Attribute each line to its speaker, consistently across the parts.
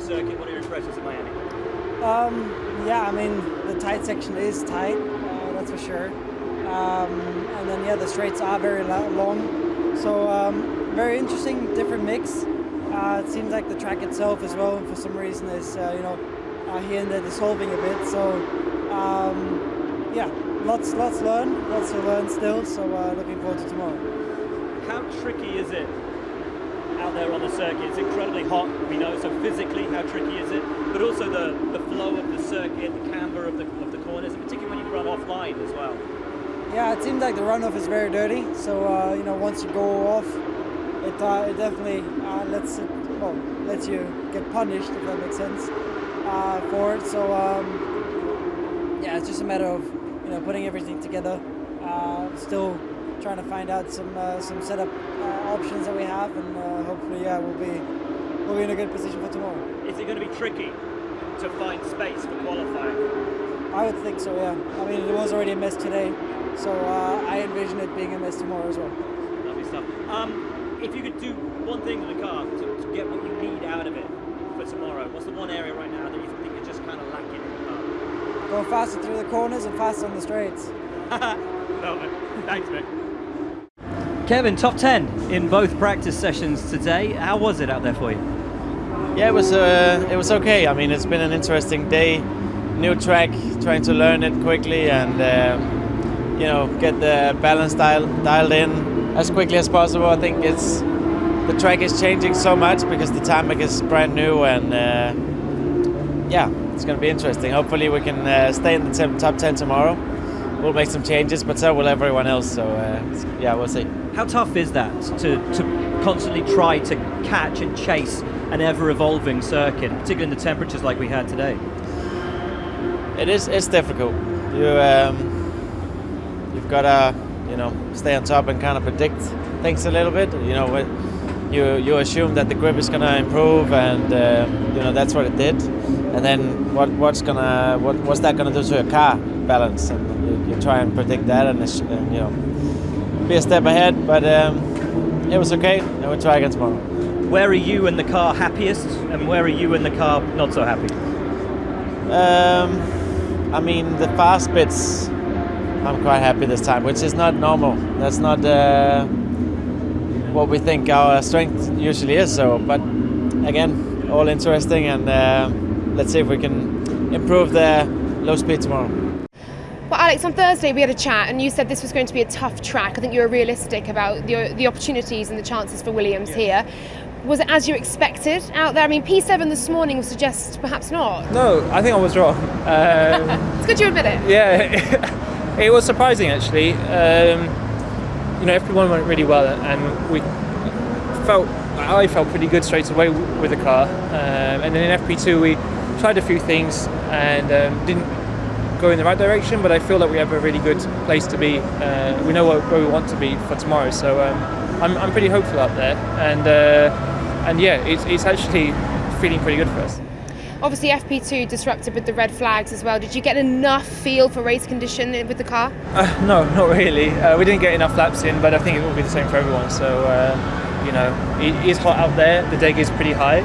Speaker 1: circuit. What are your impressions of Miami?
Speaker 2: Yeah, I mean, the tight section is tight, that's for sure. And then, yeah, the straights are very long. So, very interesting, different mix. It seems like the track itself as well, for some reason, is, here and there dissolving a bit. So, yeah, lots to learn still. So, looking forward to tomorrow.
Speaker 1: How tricky is it out there on the circuit? It's incredibly hot, we know, so physically how tricky is it? But also the flow of the circuit, the camber of the corners, and particularly when you run offline as well.
Speaker 2: Yeah, it seems like the runoff is very dirty. So once you go off, it definitely lets you get punished, if that makes sense, for it. So yeah, it's just a matter of putting everything together. Still trying to find out some setup options that we have, and hopefully, yeah, we'll be in a good position for tomorrow.
Speaker 1: Is it going to be tricky to find space for qualifying?
Speaker 2: I would think so, yeah. I mean, it was already a mess today, so I envision it being a mess tomorrow as well.
Speaker 1: Lovely stuff. If you could do one thing to the car to get what you need out of it for tomorrow, what's the one area right now that you think you're just kind of lacking in the car?
Speaker 2: Go faster through the corners and faster on the straights.
Speaker 1: Love it. Thanks, Mick. Kevin, top 10 in both practice sessions today. How was it out there for you?
Speaker 3: Yeah, it was okay. I mean, it's been an interesting day. New track, trying to learn it quickly and get the balance dialed in as quickly as possible. I think the track is changing so much because the tarmac is brand new, and yeah, it's going to be interesting. Hopefully we can stay in the top 10 tomorrow. We'll make some changes, but so will everyone else. So yeah, we'll see.
Speaker 1: How tough is that to constantly try to catch and chase an ever-evolving circuit, particularly in the temperatures like we had today?
Speaker 3: It's difficult. You've got to stay on top and kind of predict things a little bit. You assume that the grip is going to improve, and that's what it did. And then what's that going to do to your car balance? And you try and predict that, and be a step ahead. But it was okay, and we'll try again tomorrow.
Speaker 1: Where are you in the car happiest, and where are you in the car not so happy?
Speaker 3: I mean, the fast bits, I'm quite happy this time, which is not normal. That's not what we think our strength usually is. So, but again, all interesting, and let's see if we can improve the low speed tomorrow.
Speaker 4: Well, Alex, on Thursday we had a chat and you said this was going to be a tough track. I think you were realistic about the opportunities and the chances for Williams here. Was it as you expected out there? I mean, P7 this morning would suggest perhaps not.
Speaker 5: No, I think I was wrong.
Speaker 4: It's good you admit it.
Speaker 5: Yeah, it was surprising actually. Everyone went really well, and I felt pretty good straight away with the car. And then in FP2 we tried a few things and didn't go in the right direction, but I feel that we have a really good place to be. We know where we want to be for tomorrow, so I'm pretty hopeful out there, and yeah, it's actually feeling pretty good for us.
Speaker 4: Obviously FP2 disrupted with the red flags as well. Did you get enough feel for race condition with the car?
Speaker 5: No, not really. We didn't get enough laps in, but I think it will be the same for everyone. So it is hot out there. The DEG is pretty high,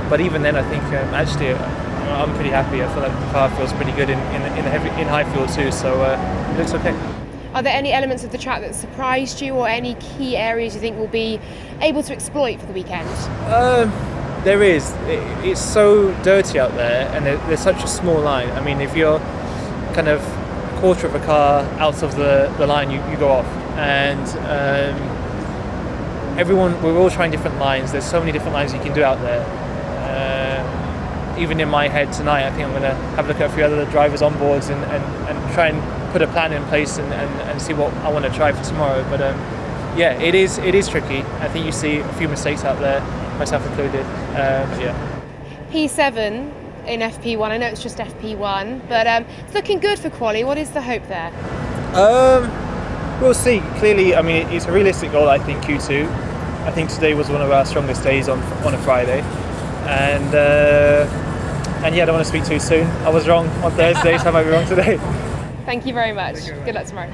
Speaker 5: but even then I think actually I'm pretty happy. I feel like the car feels pretty good in high fuel too, so it looks okay.
Speaker 4: Are there any elements of the track that surprised you, or any key areas you think will be able to exploit for the weekend?
Speaker 5: There is. It's so dirty out there, and there's such a small line. I mean, if you're kind of a quarter of a car out of the line, you go off. And we're all trying different lines. There's so many different lines you can do out there. Even in my head tonight, I think I'm going to have a look at a few other drivers on boards and try and put a plan in place and see what I want to try for tomorrow. But yeah, it is tricky. I think you see a few mistakes out there, myself included. Yeah.
Speaker 4: P7 in FP1. I know it's just FP1, but it's looking good for quali. What is the hope there?
Speaker 5: We'll see. Clearly, I mean, it's a realistic goal. I think Q2. I think today was one of our strongest days on a Friday, and yeah, I don't want to speak too soon. I was wrong on Thursday, so I might be wrong today.
Speaker 4: Thank you very much. Good luck tomorrow.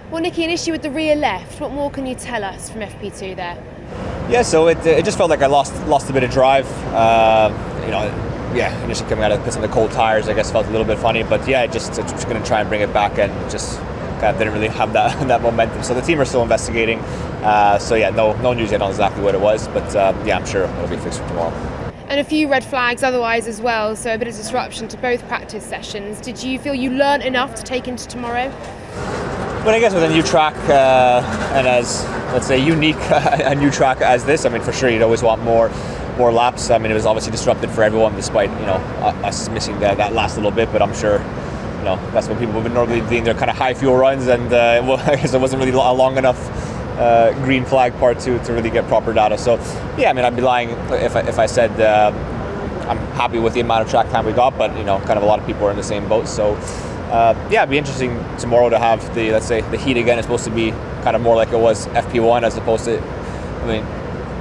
Speaker 4: Well, Nikki, an issue with the rear left. What more can you tell us from FP2 there?
Speaker 6: Yeah, so it just felt like I lost a bit of drive. Initially coming out of some of the cold tires, I guess felt a little bit funny, but yeah, just going to try and bring it back, and just kind of didn't really have that momentum. So the team are still investigating. No news yet on exactly what it was, but I'm sure it'll be fixed for tomorrow.
Speaker 4: And a few red flags otherwise as well, so a bit of disruption to both practice sessions. Did you feel you learnt enough to take into tomorrow?
Speaker 6: But I guess with a new track and as, let's say, unique a new track as this, I mean, for sure you'd always want more laps. I mean, it was obviously disrupted for everyone, despite us missing that last little bit. But I'm sure that's what people have been normally doing their kind of high fuel runs, and I guess it wasn't really a long enough green flag part to really get proper data. So yeah, I mean, I'd be lying if I said I'm happy with the amount of track time we got, but kind of a lot of people are in the same boat. So. It'd be interesting tomorrow to have the heat again. It's supposed to be kind of more like it was FP1 as opposed to, I mean,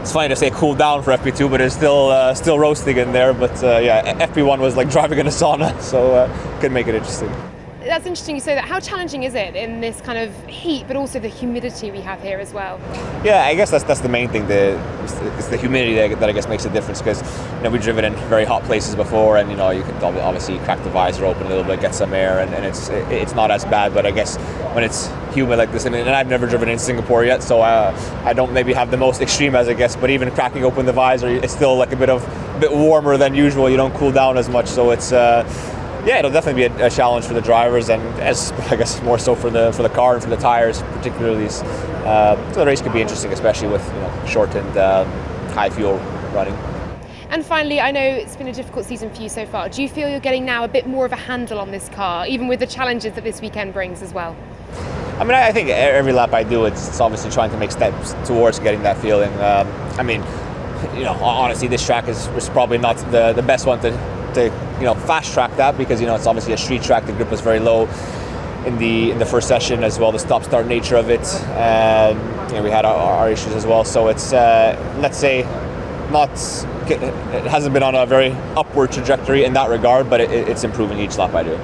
Speaker 6: it's funny to say cool down for FP2, but it's still roasting in there. But FP1 was like driving in a sauna, so could make it interesting.
Speaker 4: That's interesting you say that. How challenging is it in this kind of heat, but also the humidity we have here as well?
Speaker 6: Yeah, I guess that's the main thing. It's the humidity that I guess makes a difference, because we've driven in very hot places before, and you can obviously crack the visor open a little bit, get some air, and it's not as bad. But I guess when it's humid like this, and I've never driven in Singapore yet, so I don't maybe have the most extreme as I guess. But even cracking open the visor, it's still like a bit warmer than usual. You don't cool down as much, so it's. It'll definitely be a challenge for the drivers, and as I guess more so for the car and for the tires particularly. So the race could be interesting, especially with short and high fuel running.
Speaker 4: And finally, I know it's been a difficult season for you so far. Do you feel you're getting now a bit more of a handle on this car, even with the challenges that this weekend brings as well?
Speaker 6: I mean, I think every lap I do, it's obviously trying to make steps towards getting that feeling. Honestly, this track was probably not the best one to fast track that, because it's obviously a street track. The grip was very low in the first session, as well the stop-start nature of it. We had our issues as well. So it's let's say it hasn't been on a very upward trajectory in that regard, but it's improving each lap I do.